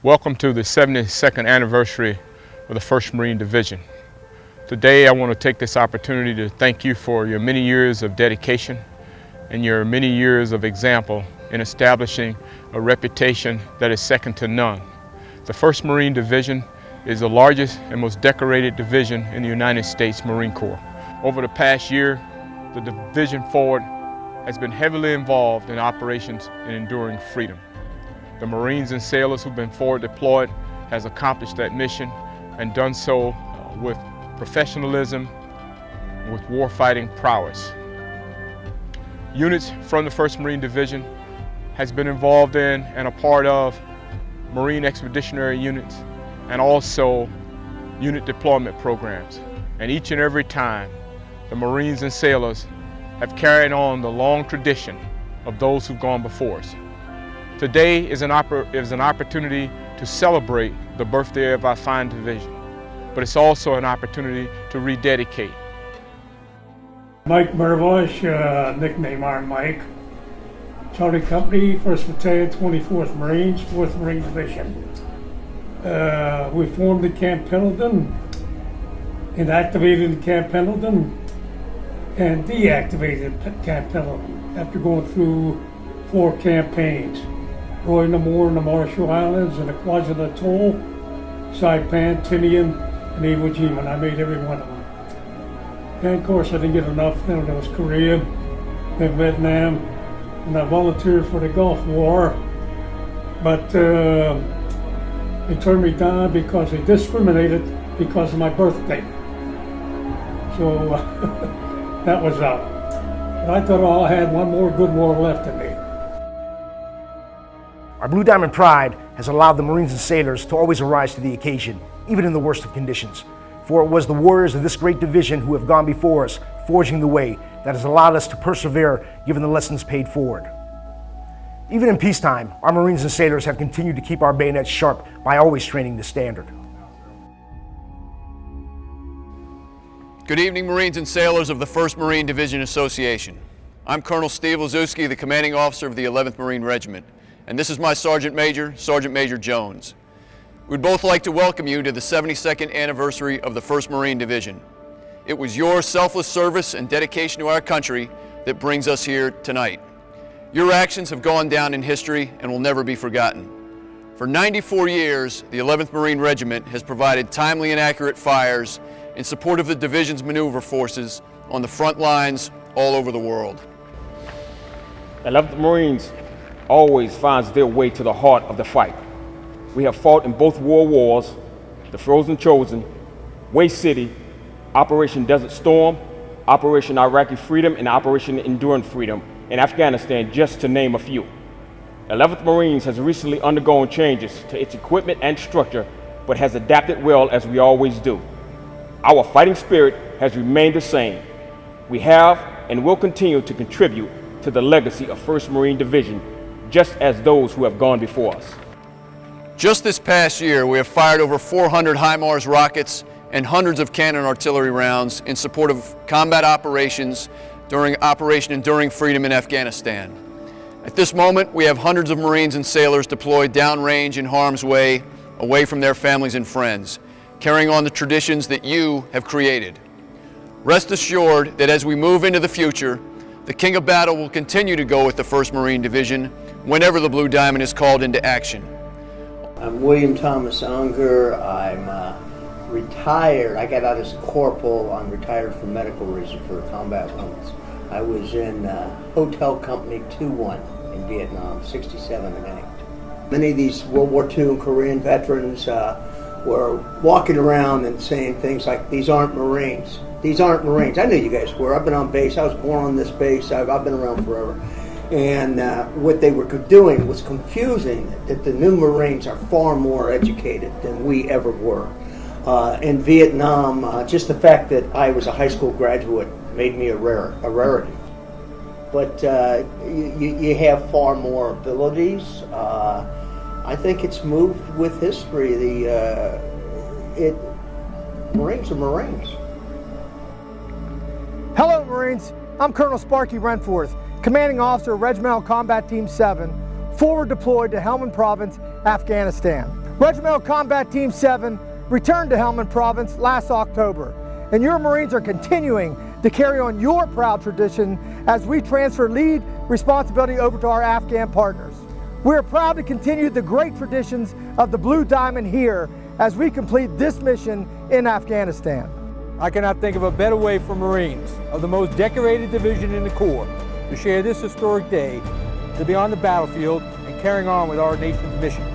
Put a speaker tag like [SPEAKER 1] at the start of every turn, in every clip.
[SPEAKER 1] Welcome to the 72nd anniversary of the 1st Marine Division. Today I want to take this opportunity to thank you for your many years of dedication and your many years of example in establishing a reputation that is second to none. The 1st Marine Division is the largest and most decorated division in the United States Marine Corps. Over the past year, the Division Forward has been heavily involved in operations in enduring freedom. The Marines and sailors who've been forward deployed has accomplished that mission and done so with professionalism, with warfighting prowess. Units from the 1st Marine Division has been involved in and a part of Marine Expeditionary Units and also unit deployment programs. And each and every time, the Marines and sailors have carried on the long tradition of those who've gone before us. Today is an opportunity to celebrate the birthday of our fine division, but it's also an opportunity to rededicate.
[SPEAKER 2] Mike Mervosh, nickname Iron Mike, Charlie Company, 1st Battalion, 24th Marines, 4th Marine Division. We formed at Camp Pendleton and activated at Camp Pendleton and deactivated at Camp Pendleton after going through 4 campaigns. Roy Namor in the Marshall Islands and the Kwajalein Atoll, Saipan, Tinian, and Iwo Jima, and I made every one of them. And of course I didn't get enough, then there was Korea, then Vietnam, and I volunteered for the Gulf War, but they turned me down because they discriminated because of my birthday. So that was out. But I thought I had one more good war left in me.
[SPEAKER 3] Our Blue Diamond pride has allowed the Marines and sailors to always arise to the occasion, even in the worst of conditions. For it was the warriors of this great division who have gone before us, forging the way, that has allowed us to persevere given the lessons paid forward. Even in peacetime, our Marines and sailors have continued to keep our bayonets sharp by always training the standard.
[SPEAKER 4] Good evening, Marines and sailors of the 1st Marine Division Association. I'm Colonel Steve Lazewski, the commanding officer of the 11th Marine Regiment, and this is my Sergeant Major, Sergeant Major Jones. We'd both like to welcome you to the 72nd anniversary of the 1st Marine Division. It was your selfless service and dedication to our country that brings us here tonight. Your actions have gone down in history and will never be forgotten. For 94 years, the 11th Marine Regiment has provided timely and accurate fires in support of the division's maneuver forces on the front lines all over the world.
[SPEAKER 5] 11th Marines always finds their way to the heart of the fight. We have fought in both world wars, the Frozen Chosen, Waste City, Operation Desert Storm, Operation Iraqi Freedom, and Operation Enduring Freedom in Afghanistan, just to name a few. 11th Marines has recently undergone changes to its equipment and structure, but has adapted well as we always do. Our fighting spirit has remained the same. We have and will continue to contribute to the legacy of 1st Marine Division, just as those who have gone before us.
[SPEAKER 4] Just this past year, we have fired over 400 HIMARS rockets and hundreds of cannon artillery rounds in support of combat operations during Operation Enduring Freedom in Afghanistan. At this moment, we have hundreds of Marines and sailors deployed downrange in harm's way, away from their families and friends, carrying on the traditions that you have created. Rest assured that as we move into the future, the King of Battle will continue to go with the 1st Marine Division whenever the Blue Diamond is called into action.
[SPEAKER 6] I'm William Thomas Unger. I'm retired. I got out as a corporal. I'm retired for medical reasons for combat wounds. I was in Hotel Company 2-1 in Vietnam, 67 and 8. Many of these World War II and Korean veterans were walking around and saying things like, "These aren't Marines. These aren't Marines." I knew you guys were. I've been on base. I was born on this base. I've been around forever. And what they were doing was confusing that the new Marines are far more educated than we ever were. In Vietnam, just the fact that I was a high school graduate made me a rarity. But you have far more abilities. I think it's moved with history. Marines are Marines.
[SPEAKER 7] Hello, Marines. I'm Colonel Sparky Renforth, Commanding Officer, Regimental Combat Team 7, forward deployed to Helmand Province, Afghanistan. Regimental Combat Team 7 returned to Helmand Province last October, and your Marines are continuing to carry on your proud tradition as we transfer lead responsibility over to our Afghan partners. We are proud to continue the great traditions of the Blue Diamond here as we complete this mission in Afghanistan.
[SPEAKER 8] I cannot think of a better way for Marines of the most decorated division in the Corps to share this historic day, to be on the battlefield and carrying on with our nation's mission.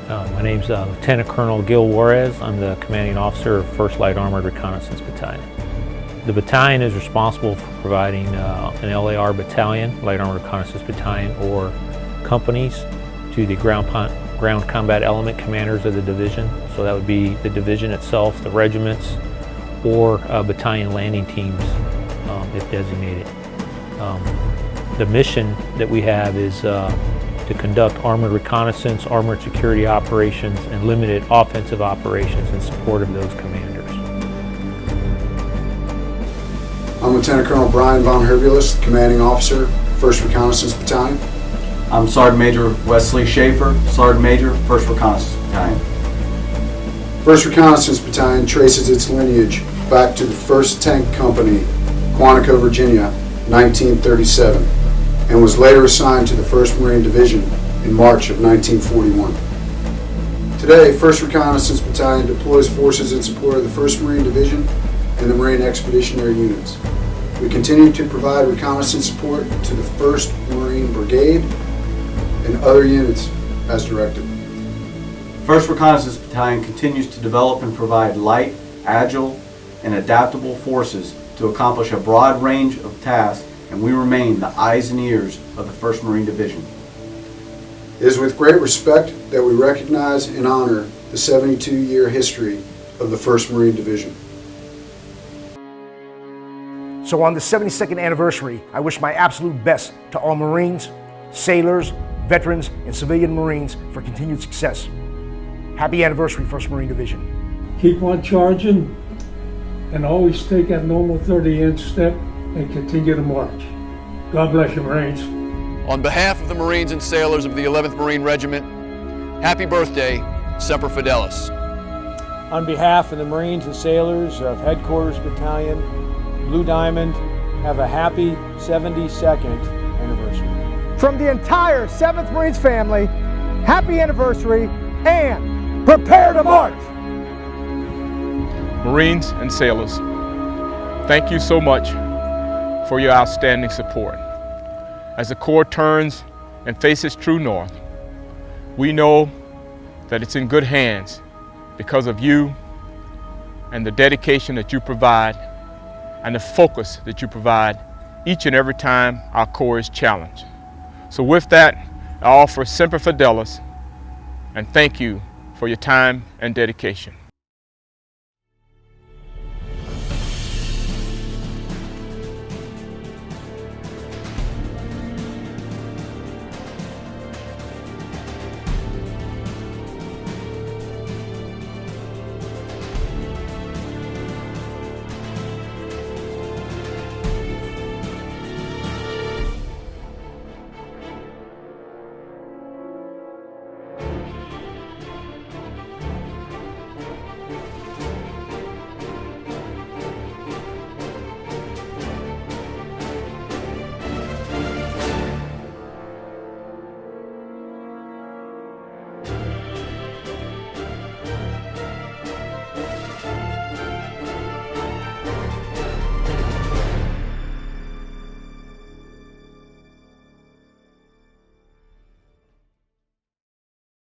[SPEAKER 9] My name's Lieutenant Colonel Gil Juarez. I'm the commanding officer of 1st Light Armored Reconnaissance Battalion. The battalion is responsible for providing an LAR battalion, Light Armored Reconnaissance Battalion, or companies to the ground combat element commanders of the division. So that would be the division itself, the regiments, or battalion landing teams if designated. The mission that we have is to conduct armored reconnaissance, armored security operations, and limited offensive operations in support of those commanders.
[SPEAKER 10] I'm Lieutenant Colonel Brian Von Herbulis, Commanding Officer, 1st Reconnaissance Battalion.
[SPEAKER 11] I'm Sergeant Major Wesley Schaefer, Sergeant Major, 1st Reconnaissance Battalion.
[SPEAKER 10] 1st Reconnaissance Battalion traces its lineage back to the 1st Tank Company, Quantico, Virginia, 1937, and was later assigned to the 1st Marine Division in March of 1941. Today, 1st Reconnaissance Battalion deploys forces in support of the 1st Marine Division and the Marine Expeditionary Units. We continue to provide reconnaissance support to the 1st Marine Brigade and other units as directed.
[SPEAKER 11] 1st Reconnaissance Battalion continues to develop and provide light, agile, and adaptable forces to accomplish a broad range of tasks, and we remain the eyes and ears of the 1st Marine Division.
[SPEAKER 10] It is with great respect that we recognize and honor the 72-year history of the 1st Marine Division.
[SPEAKER 3] So on the 72nd anniversary, I wish my absolute best to all Marines, sailors, veterans, and civilian Marines for continued success. Happy anniversary, 1st Marine Division.
[SPEAKER 2] Keep on charging and always take that normal 30-inch step and continue to march. God bless you, Marines.
[SPEAKER 4] On behalf of the Marines and sailors of the 11th Marine Regiment, happy birthday, Semper Fidelis.
[SPEAKER 8] On behalf of the Marines and sailors of Headquarters Battalion, Blue Diamond, have a happy 72nd anniversary.
[SPEAKER 7] From the entire 7th Marines family, happy anniversary and prepare to march!
[SPEAKER 1] Marines and sailors, thank you so much for your outstanding support. As the Corps turns and faces true north, we know that it's in good hands because of you and the dedication that you provide and the focus that you provide each and every time our Corps is challenged. So with that, I offer Semper Fidelis and thank you for your time and dedication.